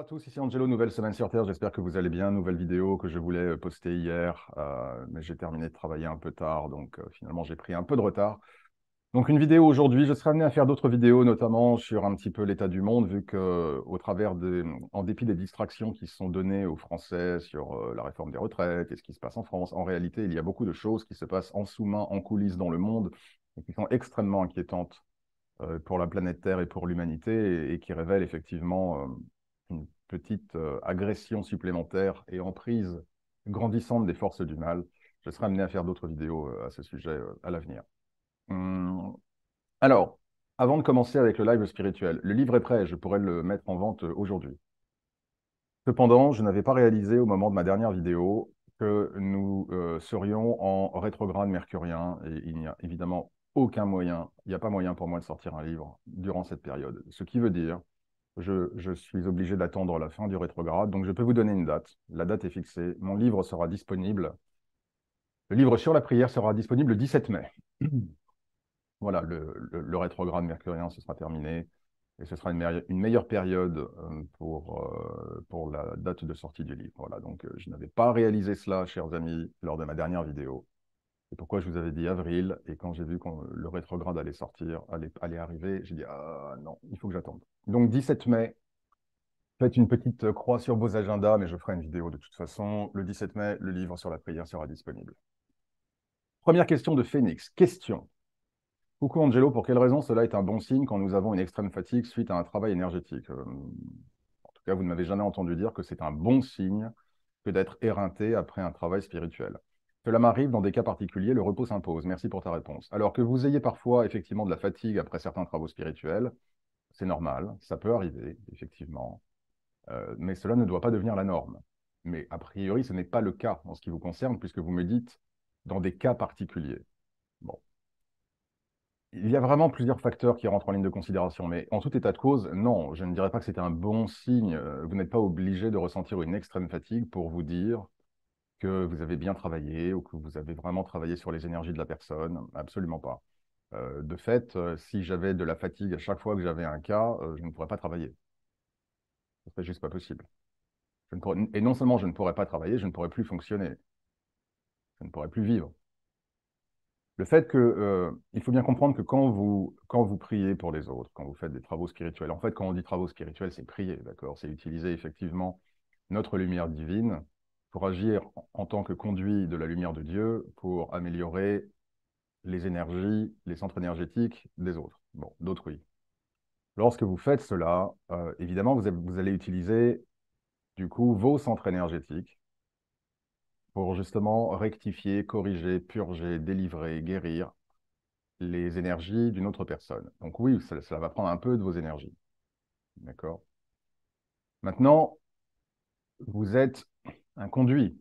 Bonjour à tous, ici Angelo, nouvelle semaine sur Terre, j'espère que vous allez bien. Nouvelle vidéo que je voulais poster hier, mais j'ai terminé de travailler un peu tard, donc finalement j'ai pris un peu de retard. Donc une vidéo aujourd'hui, je serai amené à faire d'autres vidéos, notamment sur un petit peu l'état du monde, vu que en dépit des distractions qui sont données aux Français sur la réforme des retraites et ce qui se passe en France, en réalité, il y a beaucoup de choses qui se passent en sous-main, en coulisses dans le monde, et qui sont extrêmement inquiétantes pour la planète Terre et pour l'humanité, et qui révèlent effectivement une petite agression supplémentaire et emprise grandissante des forces du mal. Je serai amené à faire d'autres vidéos à ce sujet à l'avenir. Hum, Alors, avant de commencer avec le live spirituel, le livre est prêt, je pourrais le mettre en vente aujourd'hui. Cependant, je n'avais pas réalisé au moment de ma dernière vidéo que nous serions en rétrograde mercurien et il n'y a évidemment aucun moyen, il n'y a pas moyen pour moi de sortir un livre durant cette période. Ce qui veut dire je suis obligé d'attendre la fin du rétrograde, donc je peux vous donner une date. La date est fixée. Mon livre sera disponible. Le livre sur la prière sera disponible le 17 mai. Voilà, le rétrograde mercurien, ce sera terminé. Et ce sera une meilleure période pour la date de sortie du livre. Voilà, donc je n'avais pas réalisé cela, chers amis, lors de ma dernière vidéo. C'est pourquoi je vous avais dit avril. Et quand j'ai vu que le rétrograde allait sortir, allait arriver, j'ai dit, ah non, il faut que j'attende. Donc 17 mai, faites une petite croix sur vos agendas, mais je ferai une vidéo de toute façon. Le 17 mai, le livre sur la prière sera disponible. Première question de Phoenix. Question. Coucou Angelo, pour quelle raison cela est un bon signe quand nous avons une extrême fatigue suite à un travail énergétique? En tout cas, vous ne m'avez jamais entendu dire que c'est un bon signe que d'être éreinté après un travail spirituel. Cela m'arrive dans des cas particuliers, le repos s'impose. Merci pour ta réponse. Alors que vous ayez parfois effectivement de la fatigue après certains travaux spirituels, c'est normal, ça peut arriver, effectivement. Mais cela ne doit pas devenir la norme. Mais a priori, ce n'est pas le cas en ce qui vous concerne, puisque vous me dites dans des cas particuliers. Bon. Il y a vraiment plusieurs facteurs qui rentrent en ligne de considération, mais en tout état de cause, non, je ne dirais pas que c'était un bon signe. Vous n'êtes pas obligé de ressentir une extrême fatigue pour vous dire que vous avez bien travaillé ou que vous avez vraiment travaillé sur les énergies de la personne. Absolument pas. De fait, si j'avais de la fatigue à chaque fois que j'avais un cas, je ne pourrais pas travailler. Ce serait juste pas possible. Et non seulement je ne pourrais pas travailler, je ne pourrais plus fonctionner, je ne pourrais plus vivre. Le fait que, il faut bien comprendre que quand vous priez pour les autres, quand vous faites des travaux spirituels, en fait, quand on dit travaux spirituels, c'est prier, d'accord? C'est utiliser effectivement notre lumière divine pour agir en tant que conduit de la lumière de Dieu pour améliorer les énergies, les centres énergétiques des autres, bon, d'autrui. Lorsque vous faites cela, évidemment, vous allez utiliser du coup vos centres énergétiques pour justement rectifier, corriger, purger, délivrer, guérir les énergies d'une autre personne. Donc oui, ça va prendre un peu de vos énergies. D'accord? Maintenant, vous êtes un conduit,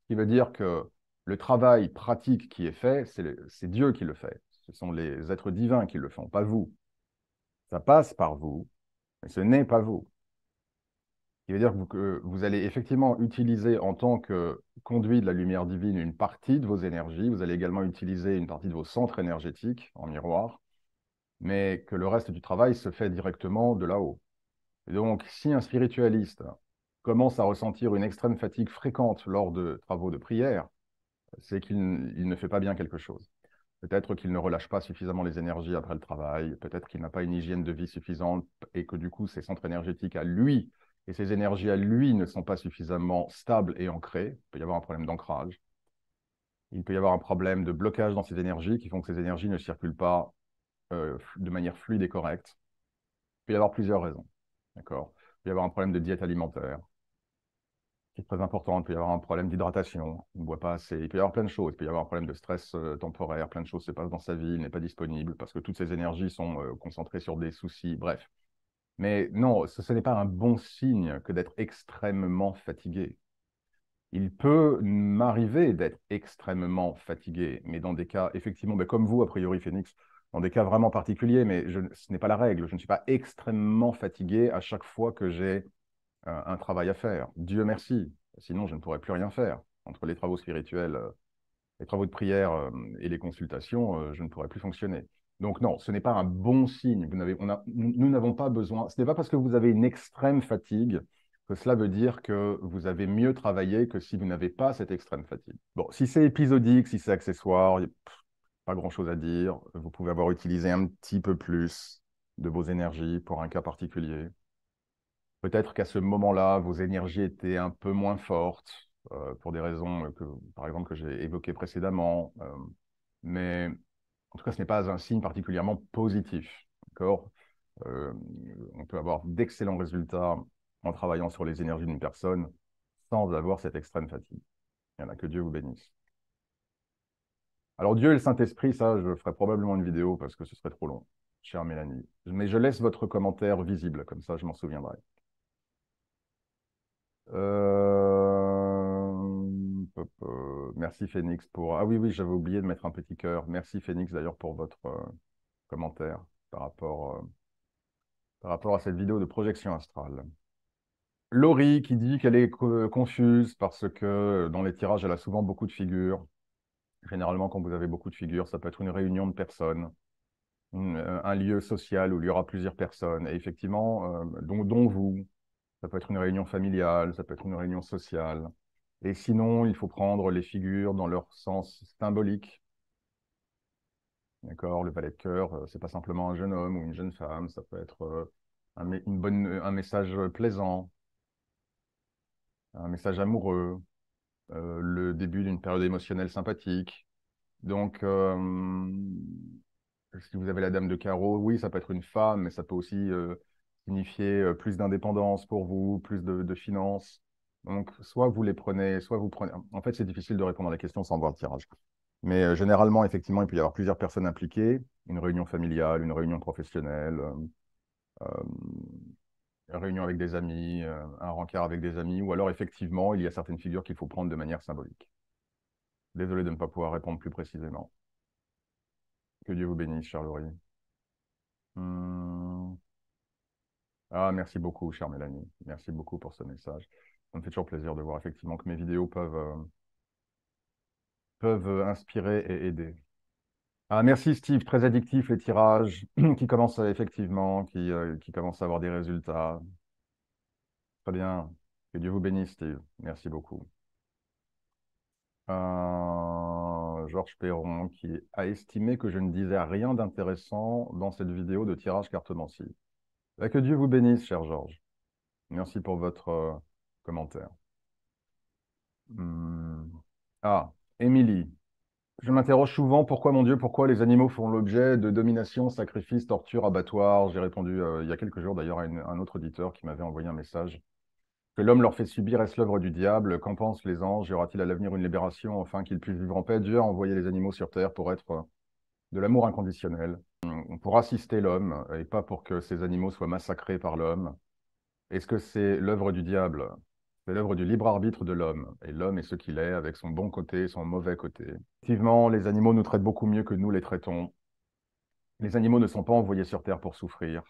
ce qui veut dire que le travail pratique qui est fait, c'est Dieu qui le fait. Ce sont les êtres divins qui le font, pas vous. Ça passe par vous, mais ce n'est pas vous. Ce qui veut dire que vous allez effectivement utiliser en tant que conduit de la lumière divine une partie de vos énergies. Vous allez également utiliser une partie de vos centres énergétiques en miroir, mais que le reste du travail se fait directement de là-haut. Et donc, si un spiritualiste commence à ressentir une extrême fatigue fréquente lors de travaux de prière, c'est qu'il ne fait pas bien quelque chose. Peut-être qu'il ne relâche pas suffisamment les énergies après le travail, peut-être qu'il n'a pas une hygiène de vie suffisante et que du coup, ses centres énergétiques à lui et ses énergies à lui ne sont pas suffisamment stables et ancrées. Il peut y avoir un problème d'ancrage. Il peut y avoir un problème de blocage dans ses énergies qui font que ces énergies ne circulent pas de manière fluide et correcte. Il peut y avoir plusieurs raisons. D'accord? Il peut y avoir un problème de diète alimentaire qui est très important. Il peut y avoir un problème d'hydratation, on ne boit pas assez. Il peut y avoir plein de choses. Il peut y avoir un problème de stress temporaire. Plein de choses se passent dans sa vie. Il n'est pas disponible parce que toutes ces énergies sont concentrées sur des soucis. Bref. Mais non, ce n'est pas un bon signe que d'être extrêmement fatigué. Il peut m'arriver d'être extrêmement fatigué, mais dans des cas, effectivement, ben comme vous, a priori, Phoenix, dans des cas vraiment particuliers, mais ce n'est pas la règle. Je ne suis pas extrêmement fatigué à chaque fois que j'ai un travail à faire. Dieu merci. Sinon, je ne pourrais plus rien faire. Entre les travaux spirituels, les travaux de prière et les consultations, je ne pourrais plus fonctionner. Donc non, ce n'est pas un bon signe. Nous n'avons pas besoin. Ce n'est pas parce que vous avez une extrême fatigue que cela veut dire que vous avez mieux travaillé que si vous n'avez pas cette extrême fatigue. Bon, si c'est épisodique, si c'est accessoire, il n'y a pas grand-chose à dire. Vous pouvez avoir utilisé un petit peu plus de vos énergies pour un cas particulier. Peut-être qu'à ce moment-là, vos énergies étaient un peu moins fortes pour des raisons par exemple, que j'ai évoquées précédemment. Mais en tout cas, ce n'est pas un signe particulièrement positif. D'accord? Euh, on peut avoir d'excellents résultats en travaillant sur les énergies d'une personne sans avoir cette extrême fatigue. Il y en a que Dieu vous bénisse. Alors Dieu et le Saint-Esprit, ça, je ferai probablement une vidéo parce que ce serait trop long, chère Mélanie. Mais je laisse votre commentaire visible, comme ça je m'en souviendrai. Merci Phoenix pour... Ah oui, oui, j'avais oublié de mettre un petit cœur. Merci Phoenix d'ailleurs pour votre commentaire par rapport à cette vidéo de projection astrale. Laurie qui dit qu'elle est confuse parce que dans les tirages, elle a souvent beaucoup de figures. Généralement, quand vous avez beaucoup de figures, ça peut être une réunion de personnes, un lieu social où il y aura plusieurs personnes. Et effectivement, dont vous, ça peut être une réunion familiale, ça peut être une réunion sociale. Et sinon, il faut prendre les figures dans leur sens symbolique. D'accord? Le valet de cœur, c'est pas simplement un jeune homme ou une jeune femme, ça peut être un message plaisant, un message amoureux, le début d'une période émotionnelle sympathique. Donc, si vous avez la dame de carreau, oui, ça peut être une femme, mais ça peut aussi signifier plus d'indépendance pour vous, plus de finances. Donc, soit vous les prenez, soit vous prenez. En fait, c'est difficile de répondre à la question sans voir le tirage. Mais généralement, effectivement, il peut y avoir plusieurs personnes impliquées, une réunion familiale, une réunion professionnelle, euh, une réunion avec des amis, un rencard avec des amis, ou alors effectivement, il y a certaines figures qu'il faut prendre de manière symbolique. Désolé de ne pas pouvoir répondre plus précisément. Que Dieu vous bénisse, chère Laurie. Hmm. Ah, merci beaucoup, chère Mélanie. Merci beaucoup pour ce message. Ça me fait toujours plaisir de voir effectivement que mes vidéos peuvent inspirer et aider. Ah, merci Steve, très addictif les tirages, qui commencent effectivement, qui commencent à avoir des résultats. Très bien. Que Dieu vous bénisse, Steve. Merci beaucoup. Georges Perron qui a estimé que je ne disais rien d'intéressant dans cette vidéo de tirage cartomancie. Que Dieu vous bénisse, cher Georges. Merci pour votre commentaire. Hmm. Ah, Émilie. Je m'interroge souvent pourquoi, mon Dieu, pourquoi les animaux font l'objet de domination, sacrifice, torture, abattoir. J'ai répondu il y a quelques jours d'ailleurs à un autre auditeur qui m'avait envoyé un message. Que l'homme leur fait subir, est-ce l'œuvre du diable? Qu'en pensent les anges? Y aura-t-il à l'avenir une libération afin qu'ils puissent vivre en paix? Dieu a envoyé les animaux sur terre pour être de l'amour inconditionnel, pour assister l'homme et pas pour que ces animaux soient massacrés par l'homme. Est-ce que c'est l'œuvre du diable? C'est l'œuvre du libre arbitre de l'homme. Et l'homme est ce qu'il est, avec son bon côté et son mauvais côté. Effectivement, les animaux nous traitent beaucoup mieux que nous les traitons. Les animaux ne sont pas envoyés sur Terre pour souffrir.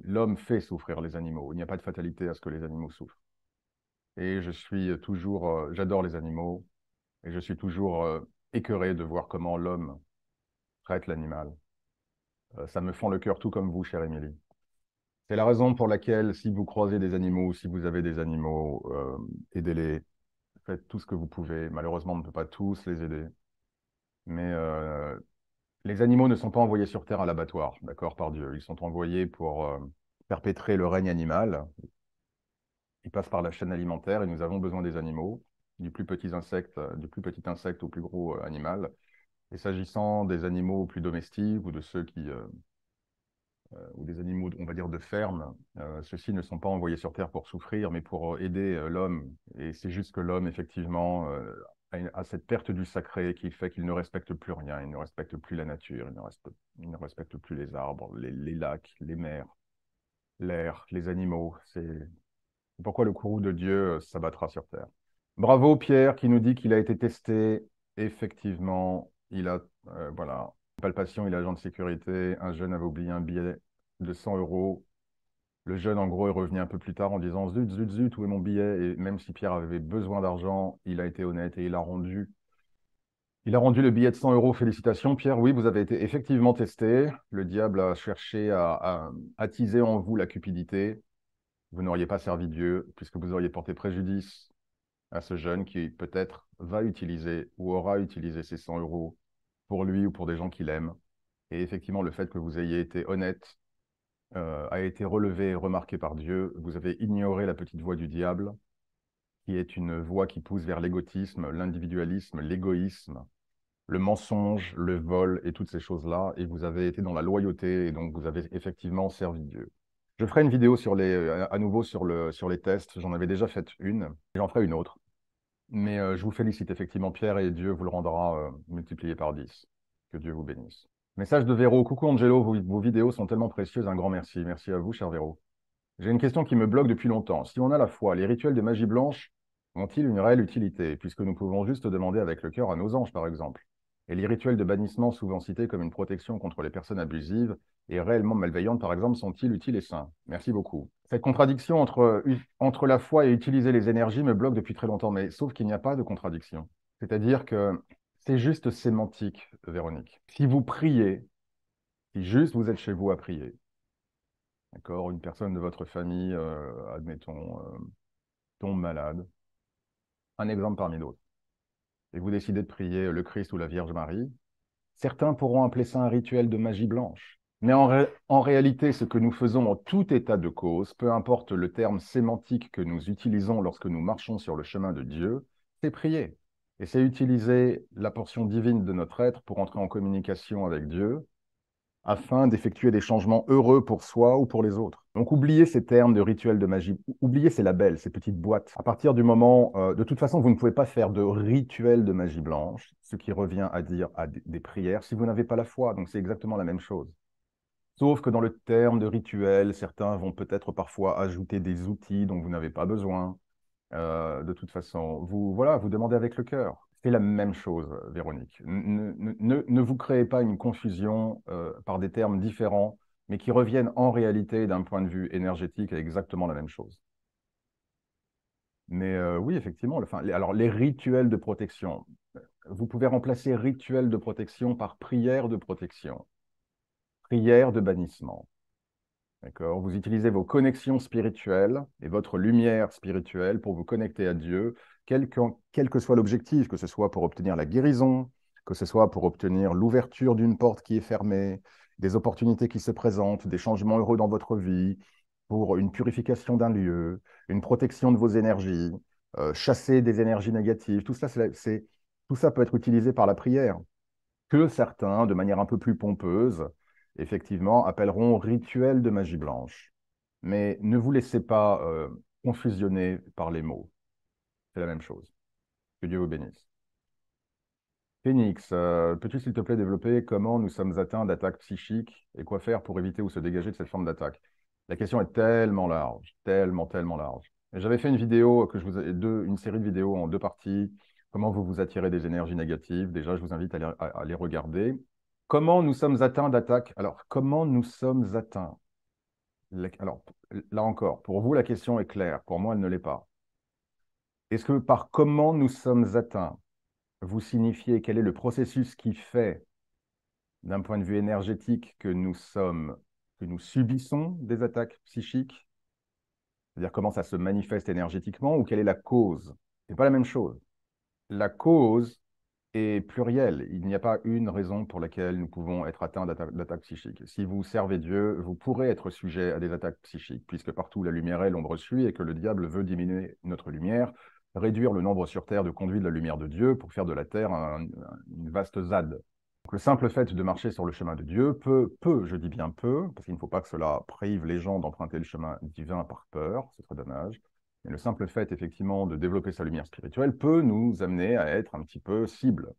L'homme fait souffrir les animaux. Il n'y a pas de fatalité à ce que les animaux souffrent. Et je suis toujours, j'adore les animaux, et je suis toujours écœuré de voir comment l'homme traite l'animal. Ça me fend le cœur tout comme vous, chère Émilie. C'est la raison pour laquelle, si vous croisez des animaux, si vous avez des animaux, aidez-les, faites tout ce que vous pouvez. Malheureusement, on ne peut pas tous les aider. Mais les animaux ne sont pas envoyés sur Terre à l'abattoir, d'accord, par Dieu. Ils sont envoyés pour perpétrer le règne animal. Ils passent par la chaîne alimentaire et nous avons besoin des animaux, du plus petit insecte au plus gros animal. Et s'agissant des animaux plus domestiques ou de ceux ou des animaux, on va dire, de ferme, ceux-ci ne sont pas envoyés sur Terre pour souffrir, mais pour aider l'homme. Et c'est juste que l'homme, effectivement, a cette perte du sacré qui fait qu'il ne respecte plus rien, il ne respecte plus la nature, il ne respecte plus les arbres, les lacs, les mers, l'air, les animaux. C'est pourquoi le courroux de Dieu s'abattra sur Terre. Bravo Pierre qui nous dit qu'il a été testé. Effectivement, il a, voilà, palpation, il est agent de sécurité. Un jeune avait oublié un billet de 100 euros. Le jeune, en gros, est revenu un peu plus tard en disant zut, zut, zut, où est mon billet? Et même si Pierre avait besoin d'argent, il a été honnête et il a rendu Il a rendu le billet de 100 euros. Félicitations, Pierre. Oui, vous avez été effectivement testé. Le diable a cherché à attiser en vous la cupidité. Vous n'auriez pas servi Dieu, puisque vous auriez porté préjudice à ce jeune qui peut-être va utiliser ou aura utilisé ces 100 euros pour lui ou pour des gens qu'il aime. Et effectivement, le fait que vous ayez été honnête a été relevé et remarqué par Dieu. Vous avez ignoré la petite voix du diable, qui est une voix qui pousse vers l'égotisme, l'individualisme, l'égoïsme, le mensonge, le vol et toutes ces choses-là. Et vous avez été dans la loyauté et donc vous avez effectivement servi Dieu. Je ferai une vidéo à nouveau sur les tests. J'en avais déjà fait une et j'en ferai une autre. Mais je vous félicite effectivement, Pierre, et Dieu vous le rendra multiplié par 10. Que Dieu vous bénisse. Message de Véro. Coucou Angelo, vos vidéos sont tellement précieuses. Un grand merci. Merci à vous, cher Véro. J'ai une question qui me bloque depuis longtemps. Si on a la foi, les rituels de magie blanche ont-ils une réelle utilité, puisque nous pouvons juste demander avec le cœur à nos anges, par exemple? Et les rituels de bannissement, souvent cités comme une protection contre les personnes abusives et réellement malveillantes, par exemple, sont-ils utiles et sains? Merci beaucoup. Cette contradiction entre la foi et utiliser les énergies me bloque depuis très longtemps, mais sauf qu'il n'y a pas de contradiction. C'est-à-dire que c'est juste sémantique, Véronique. Si vous priez, si juste vous êtes chez vous à prier, d'accord, une personne de votre famille, admettons, tombe malade, un exemple parmi d'autres, et vous décidez de prier le Christ ou la Vierge Marie, certains pourront appeler ça un rituel de magie blanche. Mais en réalité, ce que nous faisons en tout état de cause, peu importe le terme sémantique que nous utilisons lorsque nous marchons sur le chemin de Dieu, c'est prier. Et c'est utiliser la portion divine de notre être pour entrer en communication avec Dieu, afin d'effectuer des changements heureux pour soi ou pour les autres. Donc oubliez ces termes de rituels de magie, oubliez ces labels, ces petites boîtes. À partir du moment, de toute façon, vous ne pouvez pas faire de rituel de magie blanche, ce qui revient à dire à des prières, si vous n'avez pas la foi. Donc c'est exactement la même chose. Sauf que dans le terme de rituel, certains vont peut-être parfois ajouter des outils dont vous n'avez pas besoin. De toute façon, voilà, vous demandez avec le cœur. C'est la même chose, Véronique. Ne vous créez pas une confusion par des termes différents, mais qui reviennent en réalité d'un point de vue énergétique à exactement la même chose. Mais oui, effectivement, alors les rituels de protection, vous pouvez remplacer rituel de protection par prière de protection, prière de bannissement. D'accord? Vous utilisez vos connexions spirituelles et votre lumière spirituelle pour vous connecter à Dieu, quel que soit l'objectif, que ce soit pour obtenir la guérison, que ce soit pour obtenir l'ouverture d'une porte qui est fermée, des opportunités qui se présentent, des changements heureux dans votre vie, pour une purification d'un lieu, une protection de vos énergies, chasser des énergies négatives. Tout ça peut être utilisé par la prière, que certains, de manière un peu plus pompeuse, effectivement, appelleront rituel de magie blanche. Mais ne vous laissez pas confusionner par les mots. C'est la même chose. Que Dieu vous bénisse. Phoenix, peux-tu s'il te plaît développer comment nous sommes atteints d'attaques psychiques et quoi faire pour éviter ou se dégager de cette forme d'attaque? La question est tellement large, tellement, tellement large. J'avais fait une vidéo une série de vidéos en deux parties. Comment vous vous attirez des énergies négatives? Déjà, je vous invite à les regarder. Comment nous sommes atteints d'attaques? Alors, comment nous sommes atteints? Alors, là encore, pour vous, la question est claire. Pour moi, elle ne l'est pas. Est-ce que par comment nous sommes atteints, vous signifiez quel est le processus qui fait, d'un point de vue énergétique, que nous subissons des attaques psychiques? C'est-à-dire comment ça se manifeste énergétiquement ou quelle est la cause? Ce n'est pas la même chose. La cause est plurielle. Il n'y a pas une raison pour laquelle nous pouvons être atteints d'attaques psychiques. Si vous servez Dieu, vous pourrez être sujet à des attaques psychiques, puisque partout la lumière est, l'ombre suit, et que le diable veut diminuer notre lumière, réduire le nombre sur Terre de conduits de la lumière de Dieu pour faire de la Terre une vaste ZAD. Donc, le simple fait de marcher sur le chemin de Dieu je dis bien peu, parce qu'il ne faut pas que cela prive les gens d'emprunter le chemin divin par peur, ce serait dommage. Mais le simple fait, effectivement, de développer sa lumière spirituelle peut nous amener à être un petit peu cible.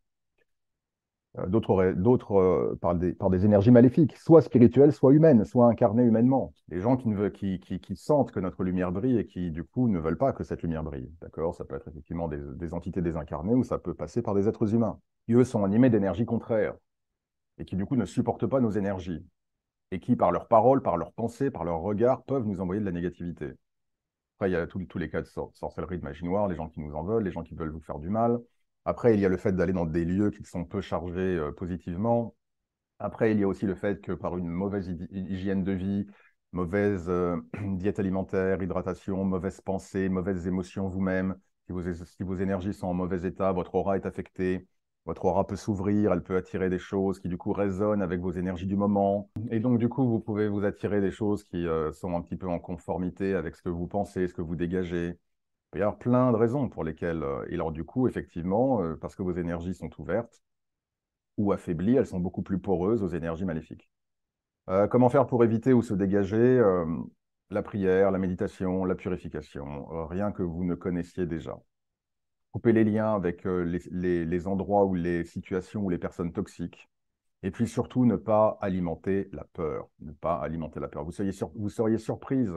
D'autres par des énergies maléfiques, soit spirituelles, soit humaines, soit incarnées humainement. Les gens qui sentent que notre lumière brille et qui, du coup, ne veulent pas que cette lumière brille. D'accord? Ça peut être effectivement des entités désincarnées ou ça peut passer par des êtres humains, qui, eux, sont animés d'énergies contraires et qui, du coup, ne supportent pas nos énergies et qui, par leurs paroles, par leurs pensées, par leurs regards, peuvent nous envoyer de la négativité. Après, il y a tous les cas de sorcellerie, de magie noire, les gens qui nous en veulent, les gens qui veulent vous faire du mal. Après, il y a le fait d'aller dans des lieux qui sont peu chargés positivement. Après, il y a aussi le fait que par une mauvaise hygiène de vie, mauvaise diète alimentaire, hydratation, mauvaise pensée, mauvaises émotions vous-même, si vos énergies sont en mauvais état, votre aura est affectée, votre aura peut s'ouvrir, elle peut attirer des choses qui du coup résonnent avec vos énergies du moment. Et donc du coup, vous pouvez vous attirer des choses qui sont un petit peu en conformité avec ce que vous pensez, ce que vous dégagez. Il peut y avoir plein de raisons pour lesquelles, et alors du coup, effectivement, parce que vos énergies sont ouvertes, ou affaiblies, elles sont beaucoup plus poreuses aux énergies maléfiques. Comment faire pour éviter ou se dégager la prière, la méditation, la purification, rien que vous ne connaissiez déjà. Couper les liens avec les endroits ou les situations ou les personnes toxiques. Et puis surtout, ne pas alimenter la peur. Ne pas alimenter la peur. Vous seriez surprise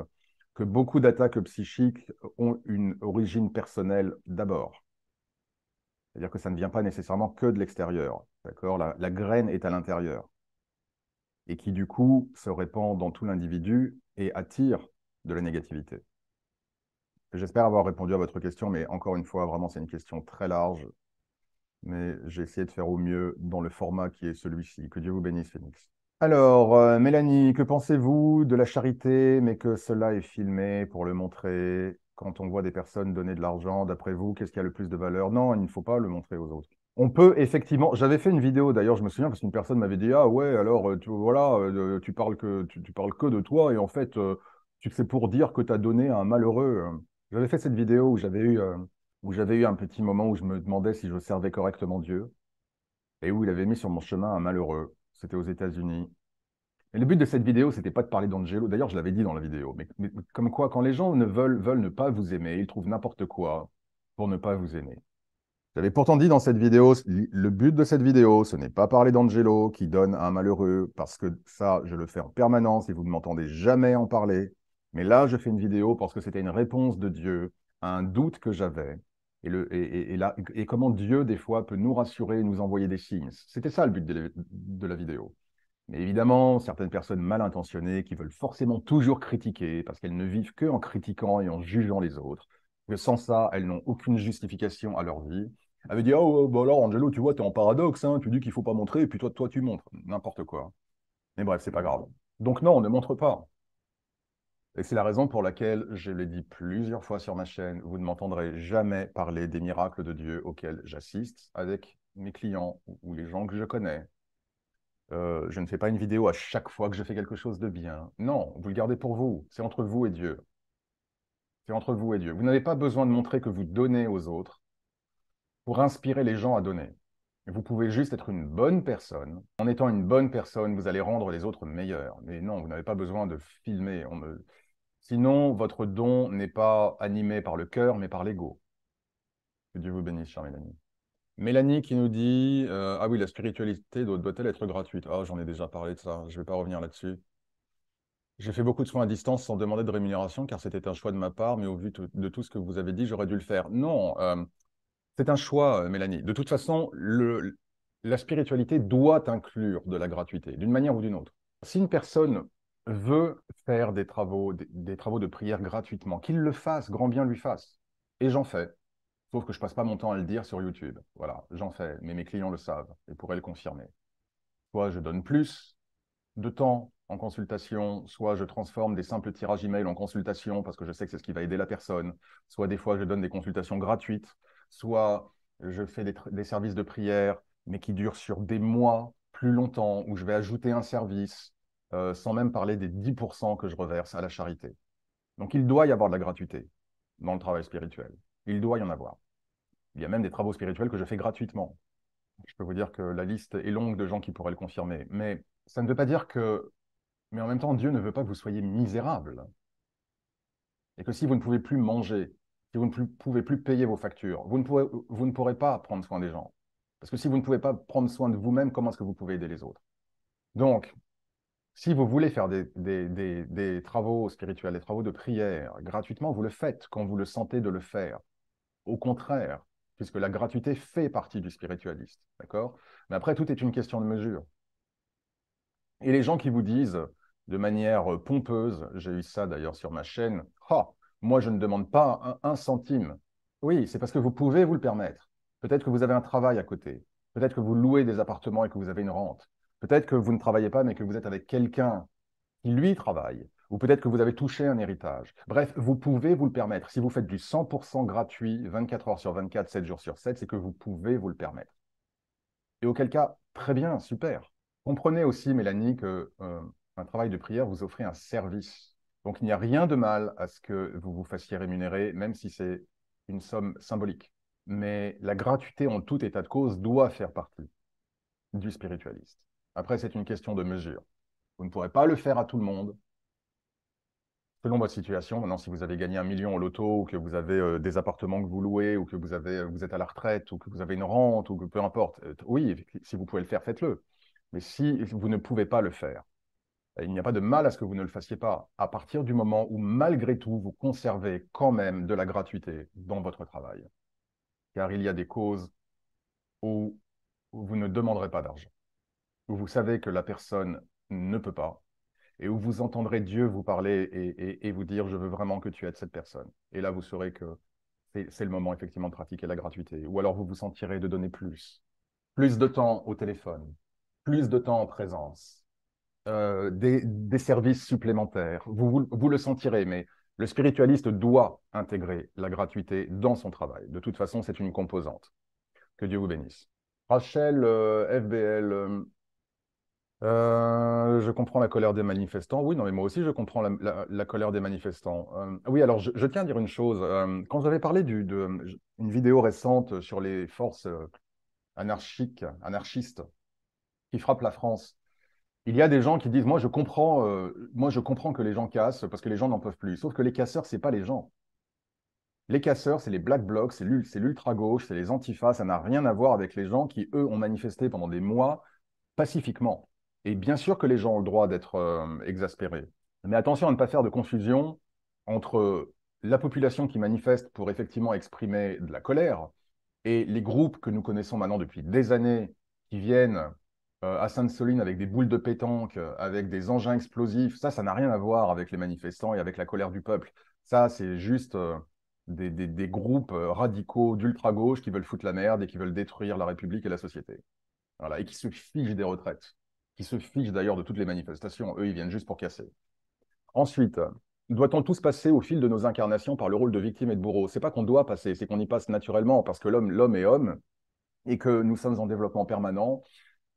que beaucoup d'attaques psychiques ont une origine personnelle d'abord. C'est-à-dire que ça ne vient pas nécessairement que de l'extérieur. D'accord? La graine est à l'intérieur et qui du coup se répand dans tout l'individu et attire de la négativité. J'espère avoir répondu à votre question, mais encore une fois, vraiment, c'est une question très large, mais j'ai essayé de faire au mieux dans le format qui est celui-ci. Que Dieu vous bénisse, Phoenix. Alors, Mélanie, que pensez-vous de la charité, mais que cela est filmé pour le montrer? Quand on voit des personnes donner de l'argent, d'après vous, qu'est-ce qui a le plus de valeur? Non, il ne faut pas le montrer aux autres. On peut effectivement. J'avais fait une vidéo d'ailleurs, je me souviens, parce qu'une personne m'avait dit, ah ouais, alors voilà, tu parles que de toi, et en fait, c'est pour dire que tu as donné à un malheureux. J'avais fait cette vidéo où j'avais eu un petit moment où je me demandais si je servais correctement Dieu, et où il avait mis sur mon chemin un malheureux. C'était aux États-Unis. Et le but de cette vidéo, c'était pas de parler d'Angelo. D'ailleurs, je l'avais dit dans la vidéo. Mais comme quoi, quand les gens veulent ne pas vous aimer, ils trouvent n'importe quoi pour ne pas vous aimer. J'avais pourtant dit dans cette vidéo, le but de cette vidéo, ce n'est pas parler d'Angelo qui donne à un malheureux, parce que ça, je le fais en permanence et vous ne m'entendez jamais en parler. Mais là, je fais une vidéo parce que c'était une réponse de Dieu à un doute que j'avais. Et comment Dieu, des fois, peut nous rassurer, nous envoyer des signes. C'était ça le but de la vidéo. Mais évidemment, certaines personnes mal intentionnées qui veulent forcément toujours critiquer parce qu'elles ne vivent que en critiquant et en jugeant les autres, que sans ça, elles n'ont aucune justification à leur vie. Avait dit, oh, bah alors, Angelo, tu vois, tu es en paradoxe, hein, tu dis qu'il ne faut pas montrer, et puis toi, tu montres. N'importe quoi. Mais bref, c'est pas grave. Donc non, on ne montre pas. Et c'est la raison pour laquelle je l'ai dit plusieurs fois sur ma chaîne, vous ne m'entendrez jamais parler des miracles de Dieu auxquels j'assiste avec mes clients ou les gens que je connais. Je ne fais pas une vidéo à chaque fois que je fais quelque chose de bien. Non, vous le gardez pour vous. C'est entre vous et Dieu. C'est entre vous et Dieu. Vous n'avez pas besoin de montrer que vous donnez aux autres pour inspirer les gens à donner. Vous pouvez juste être une bonne personne. En étant une bonne personne, vous allez rendre les autres meilleurs. Mais non, vous n'avez pas besoin de filmer. Sinon, votre don n'est pas animé par le cœur, mais par l'ego. Que Dieu vous bénisse, chère Mélanie. Mélanie qui nous dit ah oui, la spiritualité doit-elle être gratuite? Ah, j'en ai déjà parlé de ça. Je ne vais pas revenir là-dessus. J'ai fait beaucoup de soins à distance sans demander de rémunération car c'était un choix de ma part, mais au vu de tout ce que vous avez dit, j'aurais dû le faire. Non, c'est un choix, Mélanie. De toute façon, la spiritualité doit inclure de la gratuité, d'une manière ou d'une autre. Si une personne veut faire des travaux de prière gratuitement, qu'il le fasse, grand bien lui fasse. Et j'en fais. Sauf que je passe pas mon temps à le dire sur YouTube. Voilà, j'en fais, mais mes clients le savent et pourraient le confirmer. Soit je donne plus de temps en consultation, soit je transforme des simples tirages email en consultation parce que je sais que c'est ce qui va aider la personne, soit des fois je donne des consultations gratuites, soit je fais des services de prière, mais qui durent sur des mois plus longtemps, où je vais ajouter un service, sans même parler des 10% que je reverse à la charité. Donc il doit y avoir de la gratuité dans le travail spirituel. Il doit y en avoir. Il y a même des travaux spirituels que je fais gratuitement. Je peux vous dire que la liste est longue de gens qui pourraient le confirmer. Mais ça ne veut pas dire que mais en même temps, Dieu ne veut pas que vous soyez misérable. Et que si vous ne pouvez plus manger, si vous ne pouvez plus payer vos factures, vous ne pourrez pas prendre soin des gens. Parce que si vous ne pouvez pas prendre soin de vous-même, comment est-ce que vous pouvez aider les autres? Donc, si vous voulez faire des travaux spirituels, des travaux de prière gratuitement, vous le faites quand vous le sentez de le faire. Au contraire, puisque la gratuité fait partie du spiritualiste. D'accord? Mais après, tout est une question de mesure. Et les gens qui vous disent de manière pompeuse, j'ai eu ça d'ailleurs sur ma chaîne, ah, moi je ne demande pas un centime. Oui, c'est parce que vous pouvez vous le permettre. Peut-être que vous avez un travail à côté. Peut-être que vous louez des appartements et que vous avez une rente. Peut-être que vous ne travaillez pas, mais que vous êtes avec quelqu'un qui, lui, travaille. Ou peut-être que vous avez touché un héritage. Bref, vous pouvez vous le permettre. Si vous faites du 100% gratuit, 24 heures sur 24, 7 jours sur 7, c'est que vous pouvez vous le permettre. Et auquel cas, très bien, super. Comprenez aussi, Mélanie, que un travail de prière vous offre un service. Donc, il n'y a rien de mal à ce que vous vous fassiez rémunérer, même si c'est une somme symbolique. Mais la gratuité, en tout état de cause, doit faire partie du spiritualiste. Après, c'est une question de mesure. Vous ne pourrez pas le faire à tout le monde, selon votre situation. Maintenant, si vous avez gagné 1 million au loto, ou que vous avez des appartements que vous louez, ou que vous êtes à la retraite, ou que vous avez une rente, ou que peu importe, oui, si vous pouvez le faire, faites-le. Mais si vous ne pouvez pas le faire, il n'y a pas de mal à ce que vous ne le fassiez pas, à partir du moment où, malgré tout, vous conservez quand même de la gratuité dans votre travail. Car il y a des causes où vous ne demanderez pas d'argent, où vous savez que la personne ne peut pas, et où vous entendrez Dieu vous parler et vous dire, je veux vraiment que tu aides cette personne. Et là, vous saurez que c'est le moment effectivement de pratiquer la gratuité. Ou alors vous vous sentirez de donner plus de temps au téléphone, plus de temps en présence, des services supplémentaires. Vous le sentirez, mais le spiritualiste doit intégrer la gratuité dans son travail. De toute façon, c'est une composante. Que Dieu vous bénisse. Rachel, FBL, je comprends la colère des manifestants. Oui, non, mais moi aussi, je comprends la colère des manifestants. Oui, alors, je tiens à dire une chose. Quand j'avais parlé une vidéo récente sur les forces anarchistes qui frappent la France, il y a des gens qui disent, moi, je comprends que les gens cassent parce que les gens n'en peuvent plus. Sauf que les casseurs, c'est pas les gens. Les casseurs, c'est les Black Blocs, c'est l'ultra-gauche, c'est les antifas. Ça n'a rien à voir avec les gens qui, eux, ont manifesté pendant des mois pacifiquement. Et bien sûr que les gens ont le droit d'être exaspérés. Mais attention à ne pas faire de confusion entre la population qui manifeste pour effectivement exprimer de la colère et les groupes que nous connaissons maintenant depuis des années qui viennent à Sainte-Soline avec des boules de pétanque, avec des engins explosifs. Ça n'a rien à voir avec les manifestants et avec la colère du peuple. Ça, c'est juste des groupes radicaux d'ultra-gauche qui veulent foutre la merde et qui veulent détruire la République et la société. Voilà, et qui se fichent des retraites, qui se fichent d'ailleurs de toutes les manifestations. Eux, ils viennent juste pour casser. Ensuite, doit-on tous passer au fil de nos incarnations par le rôle de victime et de bourreau? C'est pas qu'on doit passer, c'est qu'on y passe naturellement parce que l'homme est homme et que nous sommes en développement permanent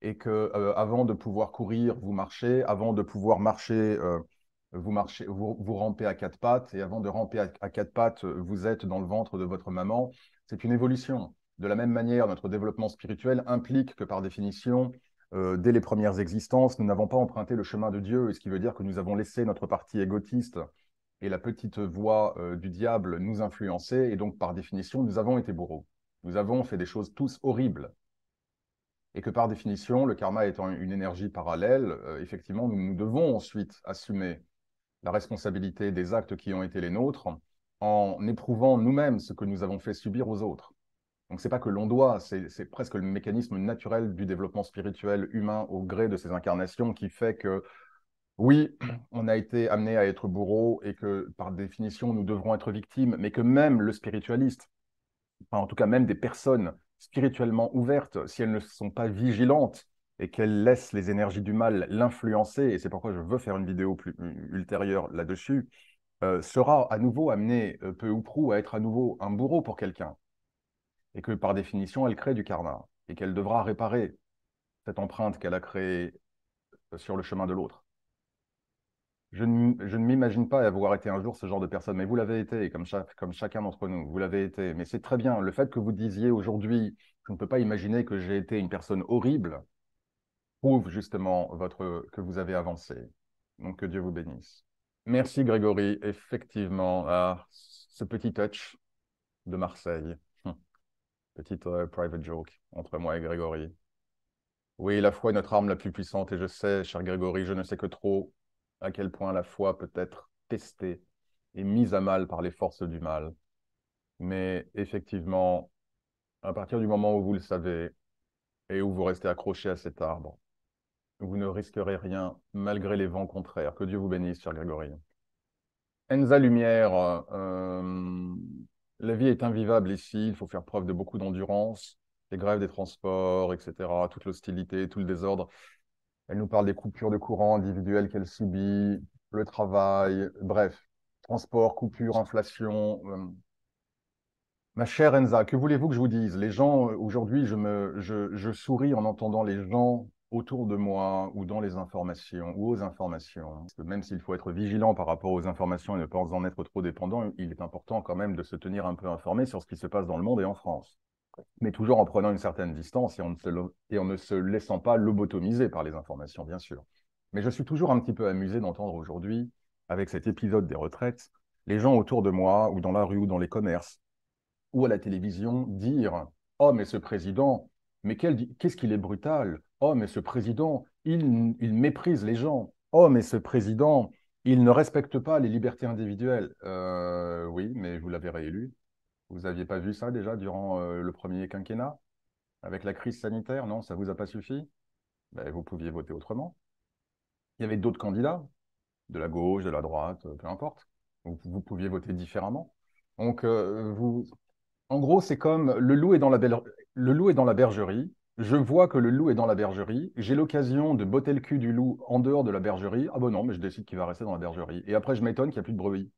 et que avant de pouvoir courir, vous marchez, avant de pouvoir marcher, vous rampez à quatre pattes et avant de ramper à quatre pattes, vous êtes dans le ventre de votre maman. C'est une évolution. De la même manière, notre développement spirituel implique que par définition, dès les premières existences, nous n'avons pas emprunté le chemin de Dieu, ce qui veut dire que nous avons laissé notre partie égotiste et la petite voix du diable nous influencer, et donc par définition, nous avons été bourreaux. Nous avons fait des choses tous horribles. Et que par définition, le karma étant une énergie parallèle, effectivement, nous devons ensuite assumer la responsabilité des actes qui ont été les nôtres en éprouvant nous-mêmes ce que nous avons fait subir aux autres. Donc, ce n'est pas que l'on doit, c'est presque le mécanisme naturel du développement spirituel humain au gré de ces incarnations qui fait que, oui, on a été amené à être bourreau et que, par définition, nous devrons être victimes, mais que même le spiritualiste, enfin, en tout cas même des personnes spirituellement ouvertes, si elles ne sont pas vigilantes et qu'elles laissent les énergies du mal l'influencer, et c'est pourquoi je veux faire une vidéo plus ultérieure là-dessus, sera à nouveau amenée, peu ou prou, à être à nouveau un bourreau pour quelqu'un et que par définition, elle crée du karma et qu'elle devra réparer cette empreinte qu'elle a créée sur le chemin de l'autre. Je ne m'imagine pas avoir été un jour ce genre de personne, mais vous l'avez été, comme chacun d'entre nous, vous l'avez été. Mais c'est très bien. Le fait que vous disiez aujourd'hui, je ne peux pas imaginer que j'ai été une personne horrible, prouve justement que vous avez avancé. Donc que Dieu vous bénisse. Merci Grégory. Effectivement, ce petit touch de Marseille. Petite private joke entre moi et Grégory. Oui, la foi est notre arme la plus puissante et je sais, cher Grégory, je ne sais que trop à quel point la foi peut être testée et mise à mal par les forces du mal. Mais effectivement, à partir du moment où vous le savez et où vous restez accroché à cet arbre, vous ne risquerez rien malgré les vents contraires. Que Dieu vous bénisse, cher Grégory. Enza Lumière, La vie est invivable ici, il faut faire preuve de beaucoup d'endurance. Les grèves des transports, etc., toute l'hostilité, tout le désordre. Elle nous parle des coupures de courant individuelles qu'elle subit, le travail, bref, transport, coupure, inflation. Ma chère Enza, que voulez-vous que je vous dise? Les gens, aujourd'hui, je souris en entendant les gens autour de moi ou dans les informations ou aux informations. Parce que même s'il faut être vigilant par rapport aux informations et ne pas en être trop dépendant, il est important quand même de se tenir un peu informé sur ce qui se passe dans le monde et en France. Mais toujours en prenant une certaine distance et en ne se laissant pas lobotomiser par les informations, bien sûr. Mais je suis toujours un petit peu amusé d'entendre aujourd'hui, avec cet épisode des retraites, les gens autour de moi ou dans la rue ou dans les commerces ou à la télévision dire: oh, mais ce président, mais qu'est-ce qu'il est brutal! Oh, mais ce président, il méprise les gens! Oh, mais ce président, il ne respecte pas les libertés individuelles. Oui, mais vous l'avez réélu. Vous n'aviez pas vu ça déjà durant le premier quinquennat, avec la crise sanitaire? Non, ça ne vous a pas suffi? Ben, vous pouviez voter autrement. Il y avait d'autres candidats, de la gauche, de la droite, peu importe. Vous pouviez voter différemment. Donc, en gros, c'est comme le loup est dans la bergerie. Je vois que le loup est dans la bergerie. J'ai l'occasion de botter le cul du loup en dehors de la bergerie. Ah bon non, mais je décide qu'il va rester dans la bergerie. Et après, je m'étonne qu'il n'y a plus de bruit